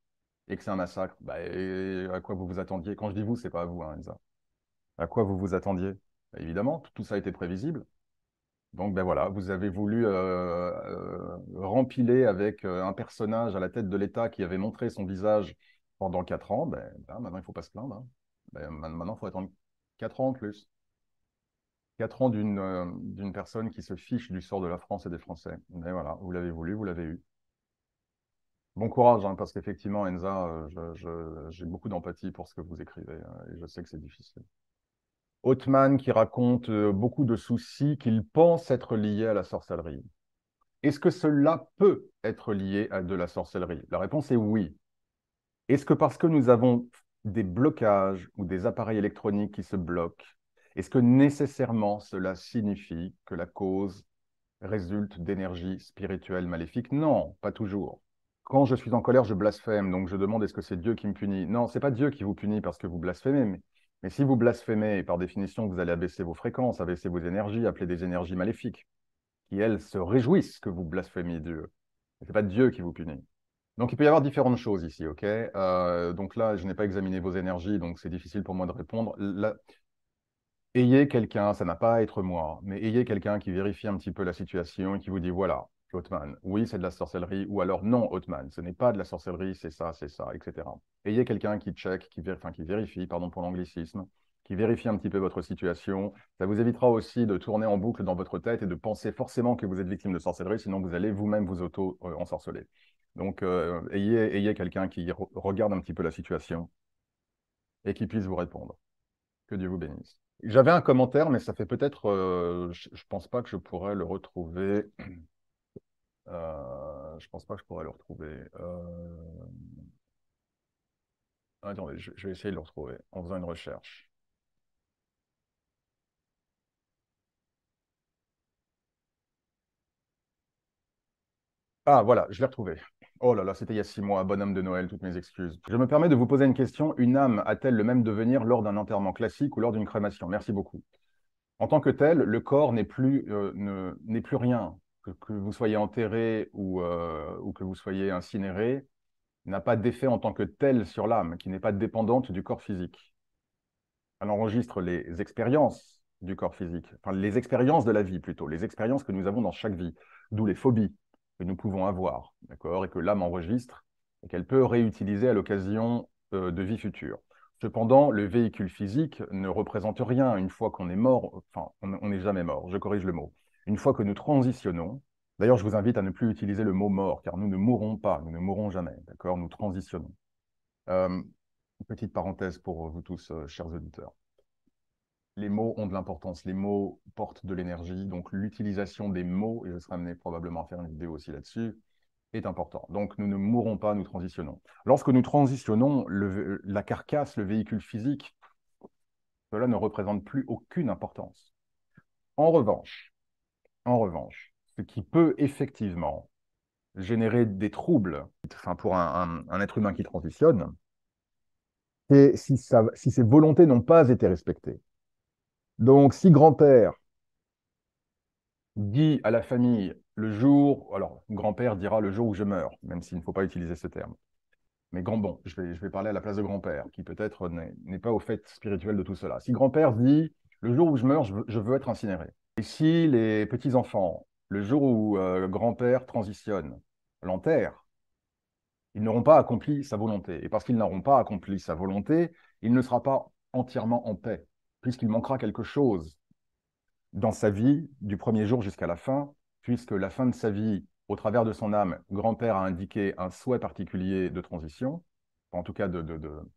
et que c'est un massacre. Bah, et à quoi vous vous attendiez? Quand je dis vous, c'est pas à vous, hein, Elsa. À quoi vous vous attendiez? Bah, évidemment, tout ça était prévisible. Donc ben voilà, vous avez voulu rempiler avec un personnage à la tête de l'État qui avait montré son visage pendant 4 ans. Maintenant, il ne faut pas se plaindre, hein. Maintenant, il faut attendre 4 ans en plus. 4 ans d'une personne qui se fiche du sort de la France et des Français. Mais voilà, vous l'avez voulu, vous l'avez eu. Bon courage, hein, parce qu'effectivement, Enza, j'ai beaucoup d'empathie pour ce que vous écrivez, et je sais que c'est difficile. Othman qui raconte beaucoup de soucis qu'il pense être liés à la sorcellerie. Est-ce que cela peut être lié à de la sorcellerie? La réponse est oui. Est-ce que parce que nous avons des blocages ou des appareils électroniques qui se bloquent, est-ce que nécessairement cela signifie que la cause résulte d'énergie spirituelle maléfique? Non, pas toujours. Quand je suis en colère, je blasphème, donc je demande est-ce que c'est Dieu qui me punit? Non, c'est pas Dieu qui vous punit parce que vous blasphémez, mais si vous blasphémez, par définition, vous allez abaisser vos fréquences, abaisser vos énergies, appeler des énergies maléfiques, qui elles se réjouissent que vous blasphémiez Dieu. Ce n'est pas Dieu qui vous punit. Donc il peut y avoir différentes choses ici, ok? Donc là, je n'ai pas examiné vos énergies, donc c'est difficile pour moi de répondre. Là, ayez quelqu'un, ça n'a pas à être moi, mais ayez quelqu'un qui vérifie un petit peu la situation et qui vous dit, voilà, Othman, oui, c'est de la sorcellerie, ou alors non, Othman, ce n'est pas de la sorcellerie, c'est ça, etc. Ayez quelqu'un qui check, qui vérifie, pardon pour l'anglicisme, qui vérifie un petit peu votre situation. Ça vous évitera aussi de tourner en boucle dans votre tête et de penser forcément que vous êtes victime de sorcellerie, sinon vous allez vous-même vous auto-ensorceler. Donc, ayez quelqu'un qui regarde un petit peu la situation et qui puisse vous répondre. Que Dieu vous bénisse. J'avais un commentaire, mais ça fait peut-être, je ne pense pas que je pourrais le retrouver. Je pense pas que je pourrais le retrouver. Attendez, je vais essayer de le retrouver en faisant une recherche. Ah, voilà, je l'ai retrouvé. Oh là là, c'était il y a 6 mois, bonhomme de Noël, toutes mes excuses. Je me permets de vous poser une question. Une âme a-t-elle le même devenir lors d'un enterrement classique ou lors d'une crémation? Merci beaucoup. En tant que tel, le corps n'est plus rien. Que vous soyez enterré ou que vous soyez incinéré, n'a pas d'effet en tant que tel sur l'âme, qui n'est pas dépendante du corps physique. Elle enregistre les expériences du corps physique, enfin les expériences de la vie plutôt, les expériences que nous avons dans chaque vie, d'où les phobies que nous pouvons avoir, d'accord, et que l'âme enregistre et qu'elle peut réutiliser à l'occasion de vie future. Cependant, le véhicule physique ne représente rien une fois qu'on est mort, enfin, on n'est jamais mort, je corrige le mot. Une fois que nous transitionnons, d'ailleurs, je vous invite à ne plus utiliser le mot mort, car nous ne mourrons pas, nous ne mourrons jamais, d'accord, nous transitionnons. Euh, Petite parenthèse pour vous tous, chers auditeurs. Les mots ont de l'importance, les mots portent de l'énergie, donc l'utilisation des mots, et je serai amené probablement à faire une vidéo aussi là-dessus, est important. Donc nous ne mourrons pas, nous transitionnons. Lorsque nous transitionnons, la carcasse, le véhicule physique, cela ne représente plus aucune importance. En revanche, ce qui peut effectivement générer des troubles, enfin pour un être humain qui transitionne, c'est si ces volontés n'ont pas été respectées. Donc, si grand-père dit à la famille le jour, alors grand-père dira le jour où je meurs, même s'il ne faut pas utiliser ce terme. Mais bon, je vais parler à la place de grand-père, qui peut-être n'est pas au fait spirituel de tout cela. Si grand-père dit le jour où je meurs, je veux être incinéré. Et si les petits-enfants, le jour où grand-père transitionne, l'enterrent, ils n'auront pas accompli sa volonté. Et parce qu'ils n'auront pas accompli sa volonté, il ne sera pas entièrement en paix, puisqu'il manquera quelque chose dans sa vie, du premier jour jusqu'à la fin, puisque la fin de sa vie, au travers de son âme, grand-père a indiqué un souhait particulier de transition, en tout cas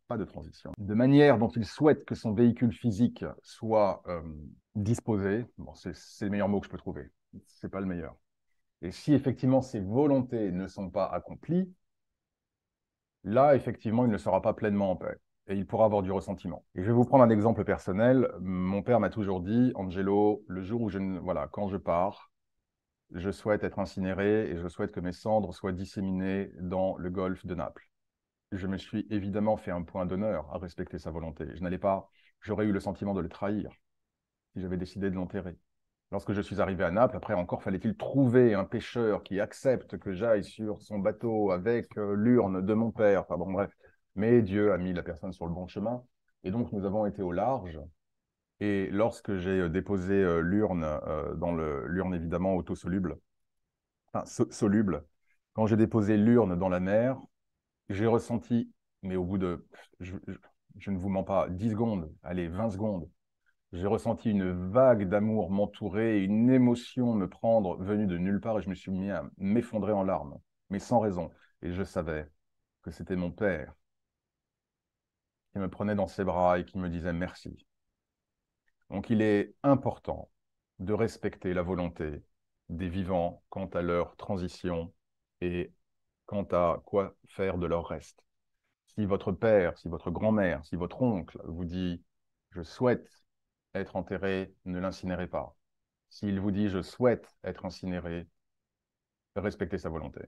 pas de transition, de manière dont il souhaite que son véhicule physique soit disposé. Bon, c'est le meilleur mot que je peux trouver. C'est pas le meilleur. Et si effectivement ces volontés ne sont pas accomplies, là, effectivement, il ne sera pas pleinement en paix et il pourra avoir du ressentiment. Et je vais vous prendre un exemple personnel. Mon père m'a toujours dit, Angelo, le jour où voilà, quand je pars, je souhaite être incinéré et je souhaite que mes cendres soient disséminées dans le golfe de Naples. Je me suis évidemment fait un point d'honneur à respecter sa volonté. J'aurais eu le sentiment de le trahir si j'avais décidé de l'enterrer. Lorsque je suis arrivé à Naples, après encore fallait-il trouver un pêcheur qui accepte que j'aille sur son bateau avec l'urne de mon père. Enfin bon, bref. Mais Dieu a mis la personne sur le bon chemin. Et donc, nous avons été au large. Et lorsque j'ai déposé l'urne dans l'urne évidemment autosoluble, enfin soluble, quand j'ai déposé l'urne dans la mer, j'ai ressenti, mais au bout de, je ne vous mens pas, 10 secondes, allez, 20 secondes, j'ai ressenti une vague d'amour m'entourer, une émotion me prendre venue de nulle part et je me suis mis à m'effondrer en larmes, mais sans raison. Et je savais que c'était mon père qui me prenait dans ses bras et qui me disait merci. Donc il est important de respecter la volonté des vivants quant à leur transition et quant à quoi faire de leur reste. Si votre père, si votre grand-mère, si votre oncle vous dit « je souhaite être enterré », ne l'incinérez pas. S'il vous dit « je souhaite être incinéré », respectez sa volonté.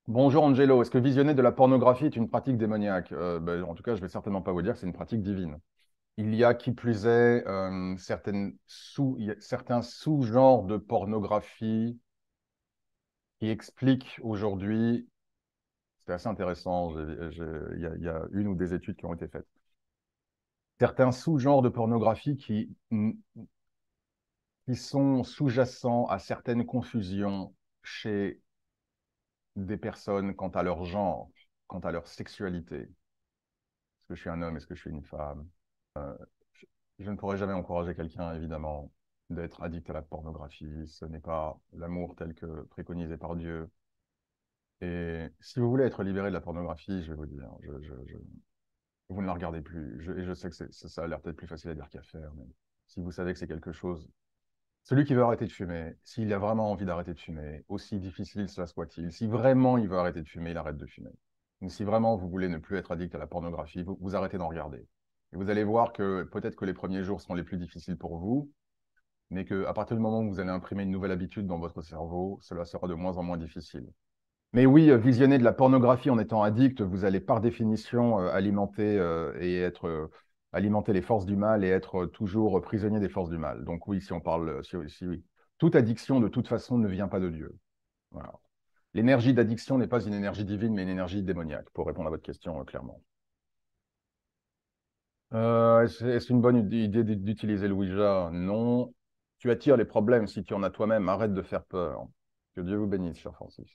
Bonjour Angelo, est-ce que visionner de la pornographie est une pratique démoniaque? En tout cas, je ne vais certainement pas vous dire que c'est une pratique divine. Il y a qui plus est certains sous-genres de pornographie qui expliquent aujourd'hui, c'est assez intéressant, il y a une ou des études qui ont été faites, certains sous-genres de pornographie qui sont sous-jacents à certaines confusions chez des personnes quant à leur genre, quant à leur sexualité. Est-ce que je suis un homme? Est-ce que je suis une femme? Je ne pourrais jamais encourager quelqu'un, évidemment, d'être addict à la pornographie. Ce n'est pas l'amour tel que préconisé par Dieu. Et si vous voulez être libéré de la pornographie, je vais vous dire, vous ne la regardez plus. Et je sais que ça a l'air peut-être plus facile à dire qu'à faire, mais si vous savez que c'est quelque chose. Celui qui veut arrêter de fumer, s'il a vraiment envie d'arrêter de fumer, aussi difficile cela soit-il, si vraiment il veut arrêter de fumer, il arrête de fumer. Donc si vraiment vous voulez ne plus être addict à la pornographie, vous arrêtez d'en regarder. Et vous allez voir que peut-être que les premiers jours seront les plus difficiles pour vous, mais qu'à partir du moment où vous allez imprimer une nouvelle habitude dans votre cerveau, cela sera de moins en moins difficile. Mais oui, visionner de la pornographie en étant addict, vous allez par définition alimenter les forces du mal et être toujours prisonnier des forces du mal. Donc oui, si on parle, oui. Toute addiction, de toute façon, ne vient pas de Dieu. Voilà. L'énergie d'addiction n'est pas une énergie divine, mais une énergie démoniaque, pour répondre à votre question clairement. Est-ce une bonne idée d'utiliser le Ouija? Non. Tu attires les problèmes si tu en as toi-même. Arrête de faire peur. Que Dieu vous bénisse, cher Francis.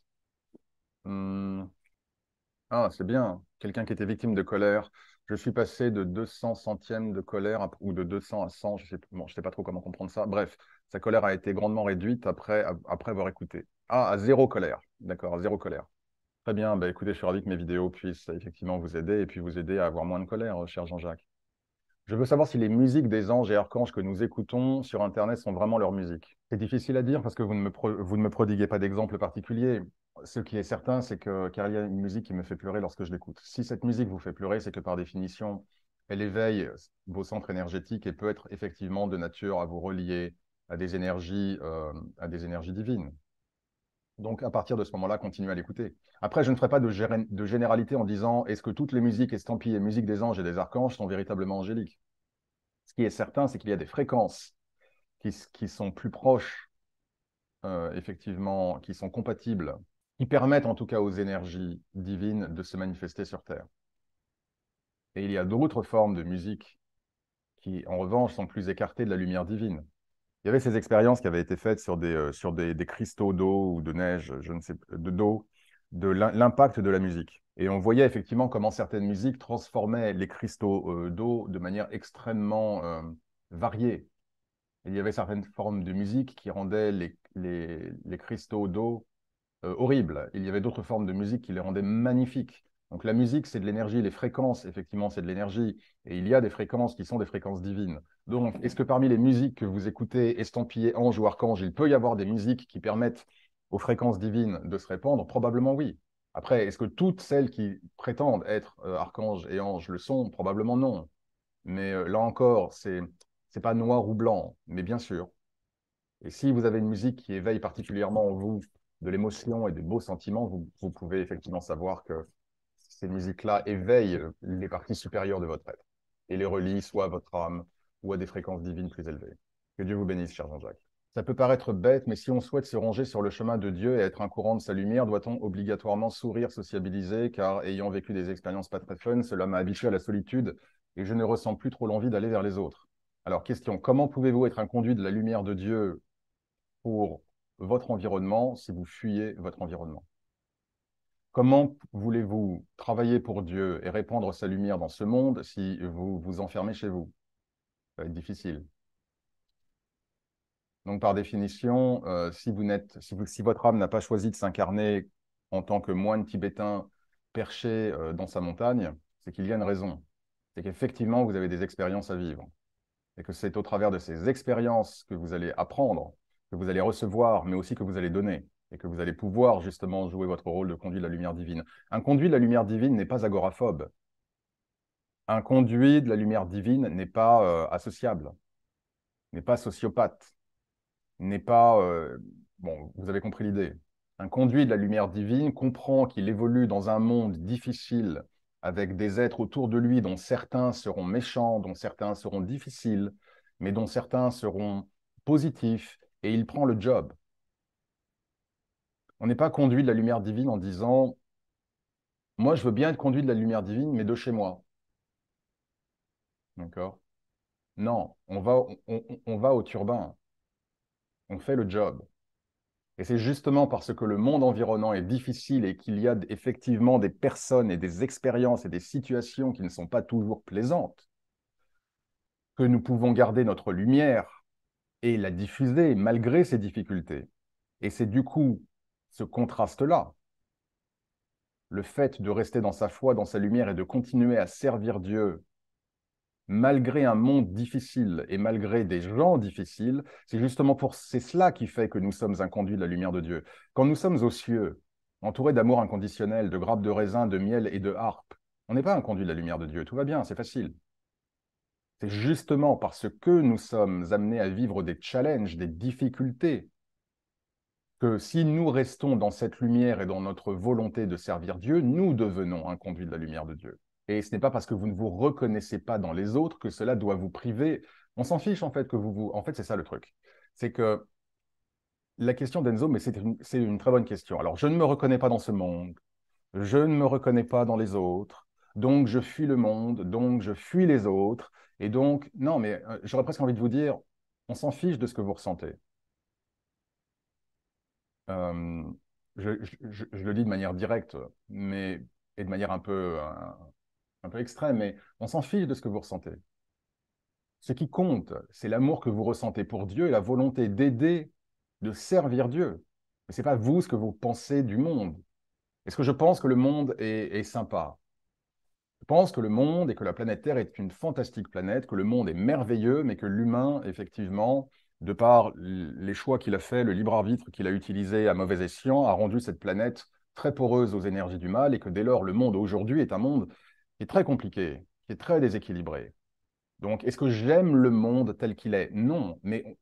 Ah, c'est bien. Quelqu'un qui était victime de colère. Je suis passé de 200 centièmes de colère ou de 200 à 100. Je sais pas trop comment comprendre ça. Bref, sa colère a été grandement réduite après avoir écouté. Ah, à zéro colère. D'accord, à zéro colère. Très bien. Bah, écoutez, je suis ravi que mes vidéos puissent effectivement vous aider et puis vous aider à avoir moins de colère, cher Jean-Jacques. Je veux savoir si les musiques des anges et archanges que nous écoutons sur Internet sont vraiment leur musique. C'est difficile à dire parce que vous ne me prodiguez pas d'exemple particulier. Ce qui est certain, c'est que car il y a une musique qui me fait pleurer lorsque je l'écoute. Si cette musique vous fait pleurer, c'est que par définition, elle éveille vos centres énergétiques et peut être effectivement de nature à vous relier à des énergies divines. Donc, à partir de ce moment-là, continuez à l'écouter. Après, je ne ferai pas de généralité en disant est-ce que toutes les musiques estampillées musique des anges et des archanges sont véritablement angéliques. Ce qui est certain, c'est qu'il y a des fréquences qui sont plus proches, effectivement, qui sont compatibles, qui permettent en tout cas aux énergies divines de se manifester sur Terre. Et il y a d'autres formes de musique qui, en revanche, sont plus écartées de la lumière divine. Il y avait ces expériences qui avaient été faites sur des cristaux d'eau ou de neige, je ne sais, d'eau, de l'impact de la musique. Et on voyait effectivement comment certaines musiques transformaient les cristaux d'eau de manière extrêmement variée. Il y avait certaines formes de musique qui rendaient les cristaux d'eau horribles. Il y avait d'autres formes de musique qui les rendaient magnifiques. Donc la musique, c'est de l'énergie, les fréquences, effectivement, c'est de l'énergie. Et il y a des fréquences qui sont des fréquences divines. Donc, est-ce que parmi les musiques que vous écoutez, estampillées ange ou archange, il peut y avoir des musiques qui permettent aux fréquences divines de se répandre? Probablement oui. Après, est-ce que toutes celles qui prétendent être archanges et anges le sont? Probablement non. Mais là encore, c'est pas noir ou blanc, mais bien sûr. Et si vous avez une musique qui éveille particulièrement en vous de l'émotion et des beaux sentiments, vous pouvez effectivement savoir que ces musiques-là éveillent les parties supérieures de votre être et les relient soit à votre âme ou à des fréquences divines plus élevées. Que Dieu vous bénisse, cher Jean-Jacques. Ça peut paraître bête, mais si on souhaite se ranger sur le chemin de Dieu et être un courant de sa lumière, doit-on obligatoirement sourire, sociabiliser, car ayant vécu des expériences pas très fun, cela m'a habitué à la solitude et je ne ressens plus trop l'envie d'aller vers les autres. Alors, question, comment pouvez-vous être un conduit de la lumière de Dieu pour votre environnement si vous fuyez votre environnement? Comment voulez-vous travailler pour Dieu et répandre sa lumière dans ce monde si vous vous enfermez chez vous? Ça va être difficile. Donc, par définition, si votre âme n'a pas choisi de s'incarner en tant que moine tibétain perché dans sa montagne, c'est qu'il y a une raison. C'est qu'effectivement, vous avez des expériences à vivre. Et que c'est au travers de ces expériences que vous allez apprendre, que vous allez recevoir, mais aussi que vous allez donner. Et que vous allez pouvoir justement jouer votre rôle de conduit de la lumière divine. Un conduit de la lumière divine n'est pas agoraphobe. Un conduit de la lumière divine n'est pas associable, n'est pas sociopathe, n'est pas... bon, vous avez compris l'idée. Un conduit de la lumière divine comprend qu'il évolue dans un monde difficile avec des êtres autour de lui dont certains seront méchants, dont certains seront difficiles, mais dont certains seront positifs, et il prend le job. On n'est pas conduit de la lumière divine en disant « Moi, je veux bien être conduit de la lumière divine, mais de chez moi. » D'accord? Non, on va au turbin, on fait le job. Et c'est justement parce que le monde environnant est difficile et qu'il y a effectivement des personnes et des expériences et des situations qui ne sont pas toujours plaisantes que nous pouvons garder notre lumière et la diffuser malgré ces difficultés. Et c'est du coup ce contraste-là, le fait de rester dans sa foi, dans sa lumière et de continuer à servir Dieu malgré un monde difficile et malgré des gens difficiles, c'est cela qui fait que nous sommes un conduit de la lumière de Dieu. Quand nous sommes aux cieux, entourés d'amour inconditionnel, de grappes de raisin, de miel et de harpe, on n'est pas un conduit de la lumière de Dieu. Tout va bien, c'est facile. C'est justement parce que nous sommes amenés à vivre des challenges, des difficultés, que si nous restons dans cette lumière et dans notre volonté de servir Dieu, nous devenons un conduit de la lumière de Dieu. Et ce n'est pas parce que vous ne vous reconnaissez pas dans les autres que cela doit vous priver. On s'en fiche en fait que vous... En fait, c'est ça le truc. C'est que la question d'Enzo, mais c'est une très bonne question. Alors, je ne me reconnais pas dans ce monde, je ne me reconnais pas dans les autres, donc je fuis le monde, donc je fuis les autres, et donc, non, mais j'aurais presque envie de vous dire, on s'en fiche de ce que vous ressentez. Euh, je le dis de manière directe, mais, et de manière un peu extrême, mais on s'en fiche de ce que vous ressentez. Ce qui compte, c'est l'amour que vous ressentez pour Dieu et la volonté d'aider, de servir Dieu. Mais ce n'est pas vous ce que vous pensez du monde. Est-ce que je pense que le monde est sympa? Je pense que le monde et que la planète Terre est une fantastique planète, que le monde est merveilleux, mais que l'humain, effectivement, de par les choix qu'il a fait, le libre arbitre qu'il a utilisé à mauvais escient, a rendu cette planète très poreuse aux énergies du mal et que dès lors, le monde aujourd'hui est un monde qui est très compliqué, qui est très déséquilibré. Donc, est-ce que j'aime le monde tel qu'il est? Non, mais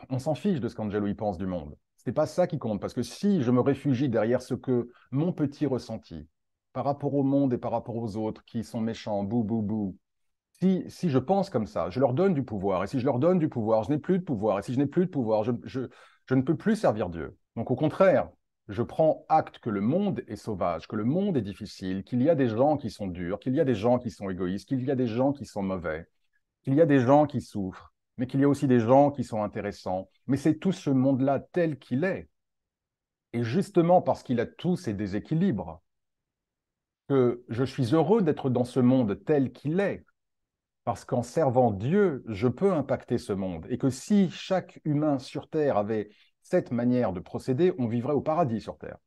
on s'en fiche de ce qu'Angelo y pense du monde. C'est pas ça qui compte, parce que si je me réfugie derrière ce que mon petit ressenti, par rapport au monde et par rapport aux autres qui sont méchants, bou, bou, bou, si je pense comme ça, je leur donne du pouvoir, et si je leur donne du pouvoir, je n'ai plus de pouvoir, et si je n'ai plus de pouvoir, je ne peux plus servir Dieu. Donc au contraire, je prends acte que le monde est sauvage, que le monde est difficile, qu'il y a des gens qui sont durs, qu'il y a des gens qui sont égoïstes, qu'il y a des gens qui sont mauvais, qu'il y a des gens qui souffrent, mais qu'il y a aussi des gens qui sont intéressants. Mais c'est tout ce monde-là tel qu'il est. Et justement parce qu'il a tous ces déséquilibres, que je suis heureux d'être dans ce monde tel qu'il est. Parce qu'en servant Dieu, je peux impacter ce monde. Et que si chaque humain sur Terre avait cette manière de procéder, on vivrait au paradis sur Terre.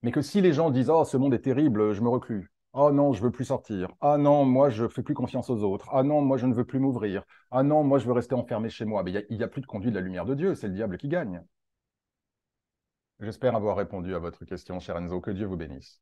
Mais que si les gens disent «Oh, ce monde est terrible, je me reclus. Oh non, je veux plus sortir. Ah non, moi, je fais plus confiance aux autres. Ah non, moi, je ne veux plus m'ouvrir. Ah non, moi, je veux rester enfermé chez moi.» Mais il y a plus de conduit de la lumière de Dieu, c'est le diable qui gagne. J'espère avoir répondu à votre question, cher Enzo. Que Dieu vous bénisse.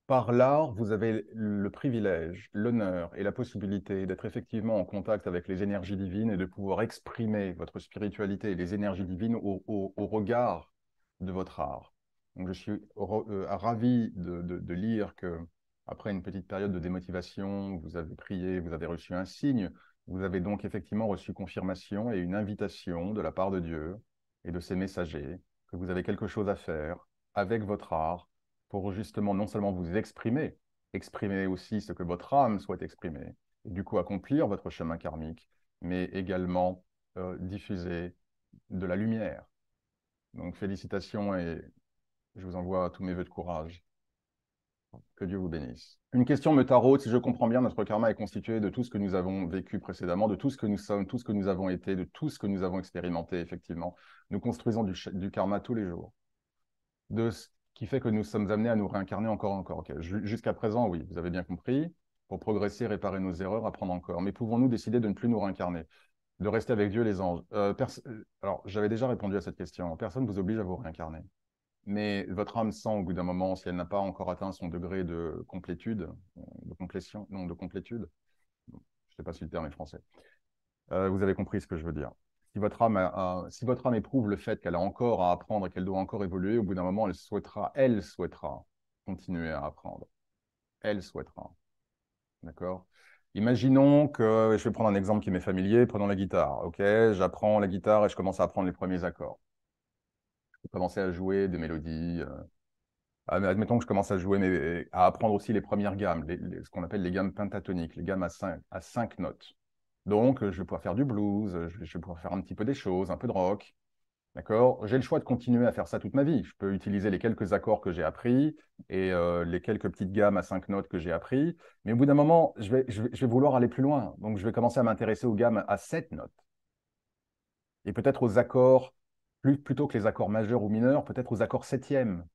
Par l'art, vous avez le privilège, l'honneur et la possibilité d'être effectivement en contact avec les énergies divines et de pouvoir exprimer votre spiritualité et les énergies divines au regard de votre art. Donc, je suis ravi de lire que, après une petite période de démotivation, vous avez prié, vous avez reçu un signe, vous avez donc effectivement reçu confirmation et une invitation de la part de Dieu et de ses messagers que vous avez quelque chose à faire avec votre art pour justement non seulement vous exprimer, exprimer aussi ce que votre âme souhaite exprimer, et du coup accomplir votre chemin karmique, mais également diffuser de la lumière. Donc félicitations et je vous envoie tous mes vœux de courage. Que Dieu vous bénisse. Une question me taraude, si je comprends bien, notre karma est constitué de tout ce que nous avons vécu précédemment, de tout ce que nous sommes, tout ce que nous avons été, de tout ce que nous avons expérimenté, effectivement. Nous construisons du karma tous les jours. De ce qui fait que nous sommes amenés à nous réincarner encore et encore. Okay. Jusqu'à présent, oui, vous avez bien compris. Pour progresser, réparer nos erreurs, apprendre encore. Mais pouvons-nous décider de ne plus nous réincarner, de rester avec Dieu, les anges? Alors, j'avais déjà répondu à cette question. Personne ne vous oblige à vous réincarner. Mais votre âme sent au bout d'un moment, si elle n'a pas encore atteint son degré de complétude, de complétion, non, de complétude, je ne sais pas si le terme est français, vous avez compris ce que je veux dire. Si votre âme éprouve le fait qu'elle a encore à apprendre et qu'elle doit encore évoluer, au bout d'un moment, elle souhaitera continuer à apprendre. Elle souhaitera. D'accord? Imaginons que, je vais prendre un exemple qui m'est familier, prenons la guitare. Ok, j'apprends la guitare et je commence à apprendre les premiers accords. Je peux commencer à jouer des mélodies. Admettons que je commence à jouer, mais à apprendre aussi les premières gammes, ce qu'on appelle les gammes pentatoniques, les gammes à cinq notes. Donc, je vais pouvoir faire du blues, je vais pouvoir faire un petit peu des choses, un peu de rock. D'accord? J'ai le choix de continuer à faire ça toute ma vie. Je peux utiliser les quelques accords que j'ai appris et les quelques petites gammes à cinq notes que j'ai appris. Mais au bout d'un moment, je vais vouloir aller plus loin. Donc, je vais commencer à m'intéresser aux gammes à sept notes. Et peut-être aux accords, plutôt que les accords majeurs ou mineurs, peut-être aux accords septièmes,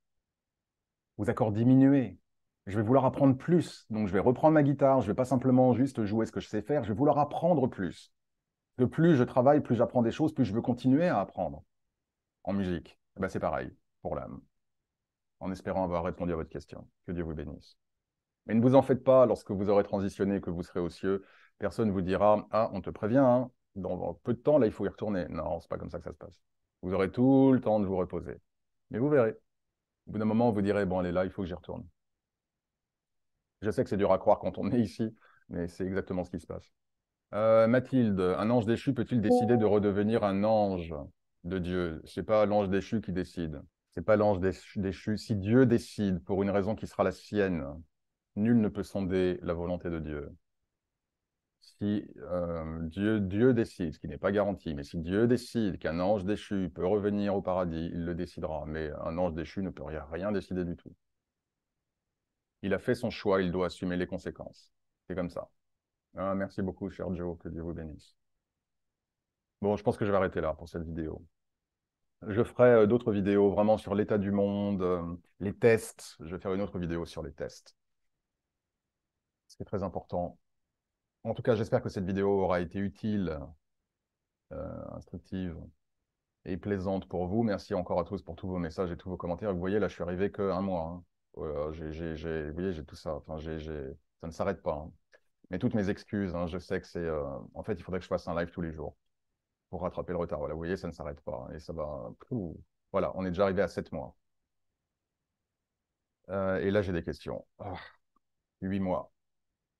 aux accords diminués. Je vais vouloir apprendre plus. Donc, je vais reprendre ma guitare. Je ne vais pas simplement juste jouer ce que je sais faire. Je vais vouloir apprendre plus. Que plus je travaille, plus j'apprends des choses, plus je veux continuer à apprendre en musique. Eh ben, c'est pareil pour l'âme, en espérant avoir répondu à votre question. Que Dieu vous bénisse. Mais ne vous en faites pas, lorsque vous aurez transitionné, que vous serez aux cieux, personne ne vous dira «Ah, on te prévient, hein, dans peu de temps, là, il faut y retourner.» Non, c'est pas comme ça que ça se passe. Vous aurez tout le temps de vous reposer. Mais vous verrez. Au bout d'un moment, vous direz «Bon, elle est là, il faut que j'y retourne.» Je sais que c'est dur à croire quand on est ici, mais c'est exactement ce qui se passe. Mathilde, un ange déchu peut-il décider de redevenir un ange de Dieu? C'est pas l'ange déchu qui décide. C'est pas l'ange déchu. Si Dieu décide pour une raison qui sera la sienne, nul ne peut sonder la volonté de Dieu. Si Dieu décide, ce qui n'est pas garanti, mais si Dieu décide qu'un ange déchu peut revenir au paradis, il le décidera. Mais un ange déchu ne peut rien décider du tout. Il a fait son choix, il doit assumer les conséquences. C'est comme ça. Ah, merci beaucoup, cher Joe, que Dieu vous bénisse. Bon, je pense que je vais arrêter là pour cette vidéo. Je ferai d'autres vidéos vraiment sur l'état du monde, les tests. Je vais faire une autre vidéo sur les tests. C'est très important. En tout cas, j'espère que cette vidéo aura été utile, instructive et plaisante pour vous. Merci encore à tous pour tous vos messages et tous vos commentaires. Vous voyez, là, je suis arrivé qu'un mois. Hein. Vous voyez, j'ai tout ça. Enfin, ça ne s'arrête pas. Hein. Mais toutes mes excuses, hein, je sais que c'est... En fait, il faudrait que je fasse un live tous les jours pour rattraper le retard. Voilà, vous voyez, ça ne s'arrête pas. Et ça va... Voilà, on est déjà arrivé à 7 mois. Et là, j'ai des questions. 8 mois,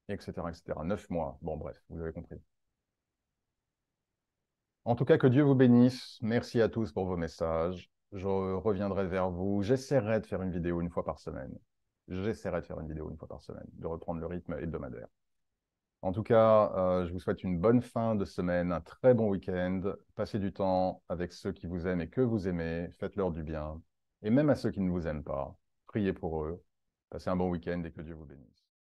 etc., etc. 9 mois. Bon, bref, vous avez compris. En tout cas, que Dieu vous bénisse. Merci à tous pour vos messages. Je reviendrai vers vous. J'essaierai de faire une vidéo une fois par semaine. J'essaierai de faire une vidéo une fois par semaine, de reprendre le rythme hebdomadaire. En tout cas, je vous souhaite une bonne fin de semaine, un très bon week-end. Passez du temps avec ceux qui vous aiment et que vous aimez. Faites-leur du bien. Et même à ceux qui ne vous aiment pas, priez pour eux. Passez un bon week-end et que Dieu vous bénisse.